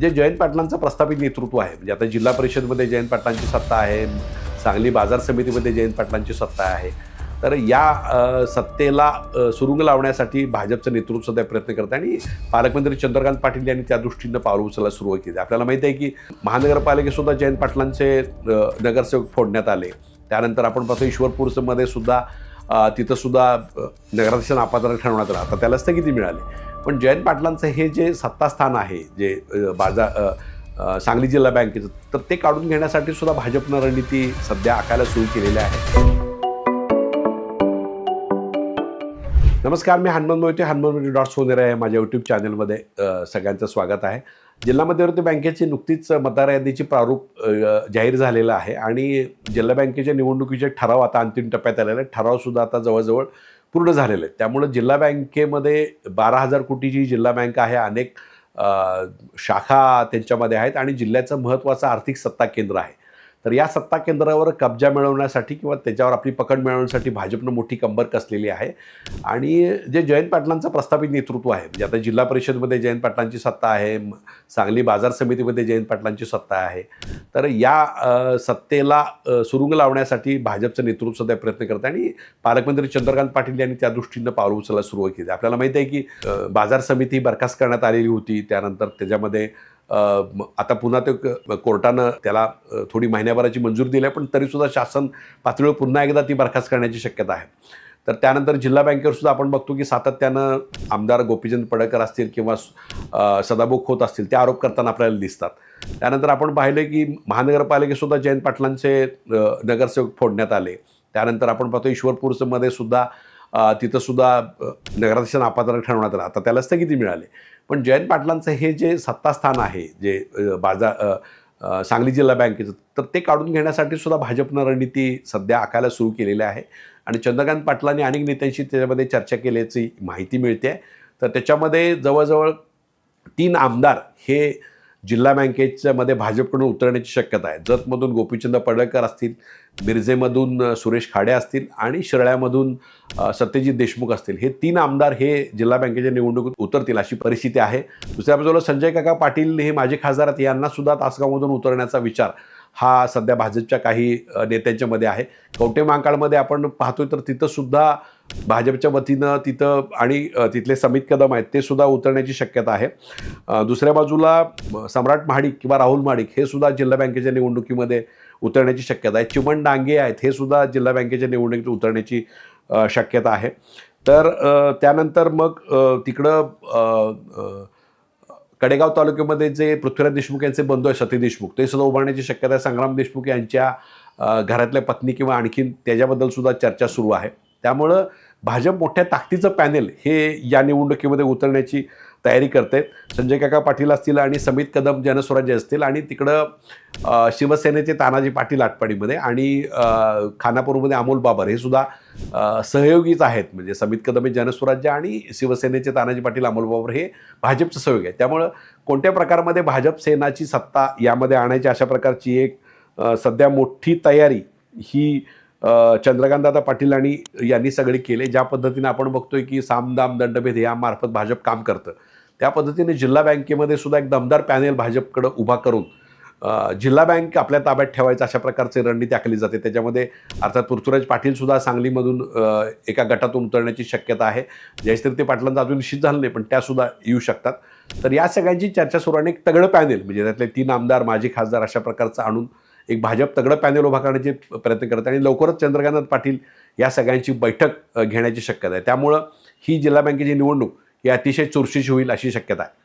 जे जयंत पाटलांचं प्रस्थापित नेतृत्व आहे, म्हणजे आता जिल्हा परिषदमध्ये जयंत पाटलांची सत्ता आहे, सांगली बाजार समितीमध्ये जयंत पाटलांची सत्ता आहे. तर या सत्तेला सुरुंग लावण्यासाठी भाजपचं नेतृत्व सुद्धा प्रयत्न करत आहे आणि पालकमंत्री चंद्रकांत पाटील यांनी त्या दृष्टीनं पावलं उचलायला सुरुवात केली. आपल्याला माहिती आहे की महानगरपालिकेतसुद्धा जयंत पाटलांचे नगरसेवक फोडण्यात आले. त्यानंतर आपण पाहतो ईश्वरपूरचं मध्ये सुद्धा तिथं सुद्धा नगराध्यक्ष नापात्र ठरवण्यात आलं. आता त्याला स्थगिती मिळाली. पण जयंत पाटलांचं हे जे सत्तास्थान आहे, जे सांगली जिल्हा बँकेचं, तर ते काढून घेण्यासाठी सुद्धा भाजपनं रणनीती सध्या आखायला सुरू केलेली आहे. नमस्कार, मी हनुमान मोहिते, हनुमान आहे माझ्या यूट्यूब चॅनलमध्ये सगळ्यांचं स्वागत आहे. जिल्हा मध्यवर्ती बँकेची नुकतीच मतदार यादीची प्रारूप जाहीर झालेलं आहे आणि जिल्हा बँकेच्या निवडणुकीचे ठराव आता अंतिम टप्प्यात आलेले आहेत. ठरावसुद्धा आता जवळजवळ पूर्ण झालेले आहेत. त्यामुळे जिल्हा बँकेमध्ये 12,000 कोटीची जिल्हा बँक आहे. अनेक शाखा त्यांच्यामध्ये आहेत आणि जिल्ह्याचं महत्त्वाचं आर्थिक सत्ता केंद्र आहे. तर या सत्ता केंद्रावर कब्जा मिळवण्यासाठी किंवा त्याच्यावर आपली पकड मिळवण्यासाठी भाजपनं मोठी कंबर कसलेली आहे. आणि जे जयंत पाटलांचं प्रस्थापित नेतृत्व आहे, म्हणजे आता जिल्हा परिषदमध्ये जयंत पाटलांची सत्ता आहे, सांगली बाजार समितीमध्ये जयंत पाटलांची सत्ता आहे. तर या सत्तेला सुरुंग लावण्यासाठी भाजपचं नेतृत्व सुद्धा प्रयत्न करत आहे आणि पालकमंत्री चंद्रकांत पाटील यांनी त्या दृष्टीनं पावलं उचलायला सुरुवात केली. आपल्याला माहिती आहे की बाजार समिती बरखास्त करण्यात आलेली होती. त्यानंतर त्याच्यामध्ये आता पुन्हा ते कोर्टानं त्याला थोडी महिन्याभराची मंजुरी दिली आहे, पण तरीसुद्धा शासन पातळीवर पुन्हा एकदा ती बरखास्त करण्याची शक्यता आहे. तर त्यानंतर जिल्हा बँकेवर सुद्धा आपण बघतो की सातत्यानं आमदार गोपीचंद पडळकर असतील किंवा सदाभाऊ खोत असतील, ते आरोप करताना आपल्याला दिसतात. त्यानंतर आपण पाहिलं की महानगरपालिकेतसुद्धा जयंत पाटलांचे नगरसेवक फोडण्यात आले. त्यानंतर आपण पाहतो ईश्वरपूरचं मध्ये सुद्धा तिथं सुद्धा नगराध्यक्ष नापात्र ठरवण्यात आलं. आता त्याला स्थगिती मिळाली. पण जयंत पाटलांचं हे जे सत्तास्थान आहे, जे सांगली जिल्हा बँकेचं, तर ते काढून घेण्यासाठी सुद्धा भाजपनं रणनीती सध्या आखायला सुरू केलेली आहे. आणि चंद्रकांत पाटलांनी अनेक नेत्यांशी त्याच्यामध्ये चर्चा केल्याची माहिती मिळते आहे. तर त्याच्यामध्ये जवळजवळ 3 आमदार हे जिल्हा बँकेच्यामध्ये भाजपकडून उतरण्याची शक्यता आहे. जतमधून गोपीचंद पडळकर असतील, मिरजेमधून सुरेश खाडे असतील आणि शिराळ्यामधून सत्यजित देशमुख असतील. हे 3 आमदार हे जिल्हा बँकेच्या निवडणुकीत उतरतील अशी परिस्थिती आहे. दुसऱ्या बाजूला संजय काका पाटील हे माजी खासदार आहेत, यांनासुद्धा तासगावमधून उतरण्याचा विचार हा सध्या भाजपच्या काही नेत्यांच्यामध्ये आहे. कवठे महांकाळमध्ये आपण पाहतोय तर तिथंसुद्धा भाजपच्या वतीनं तिथं आणि तिथले समित कदम आहेत, ते सुद्धा उतरण्याची शक्यता आहे. दुसऱ्या बाजूला सम्राट महाडिक किंवा राहुल महाडिक हे सुद्धा जिल्हा बँकेच्या निवडणुकीमध्ये उतरण्याची शक्यता आहे. चिमण डांगे आहेत, हे सुद्धा जिल्हा बँकेच्या निवडणुकीत उतरण्याची शक्यता आहे. तर त्यानंतर मग तिकडं कडेगाव तालुक्यामध्ये जे पृथ्वीराज देशमुख यांचे बंधू आहे सती देशमुख, ते सुद्धा उभारण्याची शक्यता आहे. संग्राम देशमुख यांच्या घरातल्या पत्नी किंवा आणखीन त्याच्याबद्दल सुद्धा चर्चा सुरू आहे. त्यामुळं भाजप मोठ्या ताकदीचं पॅनेल हे या निवडणुकीमध्ये उतरण्याची तयारी करते. संजय काका पाटील असतील आणि समित कदम जनस्वराज्य असतील आणि तिकडं शिवसेनेचे तानाजी पाटील आटपाडीमध्ये आणि खानापूरमध्ये अमोल बाबर हे सुद्धा सहयोगीच आहेत. म्हणजे समित कदम हे जनस्वराज्य आणि शिवसेनेचे तानाजी पाटील अमोल बाबर हे भाजपचं सहयोग आहे. त्यामुळं कोणत्या प्रकारमध्ये भाजप सेनाची सत्ता यामध्ये आणायची अशा प्रकारची एक सध्या मोठी तयारी ही चंद्रकांतदादा पाटील आणि यांनी सगळी केले. ज्या पद्धतीने आपण बघतोय की सामदाम दंडभेद यामार्फत भाजप काम करतं, त्या पद्धतीने जिल्हा बँकेमध्ये सुद्धा एक दमदार पॅनेल भाजपकडं उभा करून जिल्हा बँक आपल्या ताब्यात ठेवायचं अशा प्रकारची रणनीती आखली जाते. त्याच्यामध्ये अर्थात पृथ्वीराज पाटीलसुद्धा सांगलीमधून एका गटातून उतरण्याची शक्यता आहे. जयश्रीते पाटलांचं अजून निश्चित झालं नाही, पण त्यासुद्धा येऊ शकतात. तर या सगळ्यांची चर्चा सुरू आणि एक तगडं पॅनेल, म्हणजे त्यातले 3 आमदार माजी खासदार अशा प्रकारचं आणून एक भाजप तगडं पॅनेल उभा करण्याचे प्रयत्न करत आणि लवकरच चंद्रकांत पाटील या सगळ्यांची बैठक घेण्याची शक्यता आहे. त्यामुळं ही जिल्हा बँकेची निवडणूक ही अतिशय चुरशीची होईल अशी शक्यता आहे.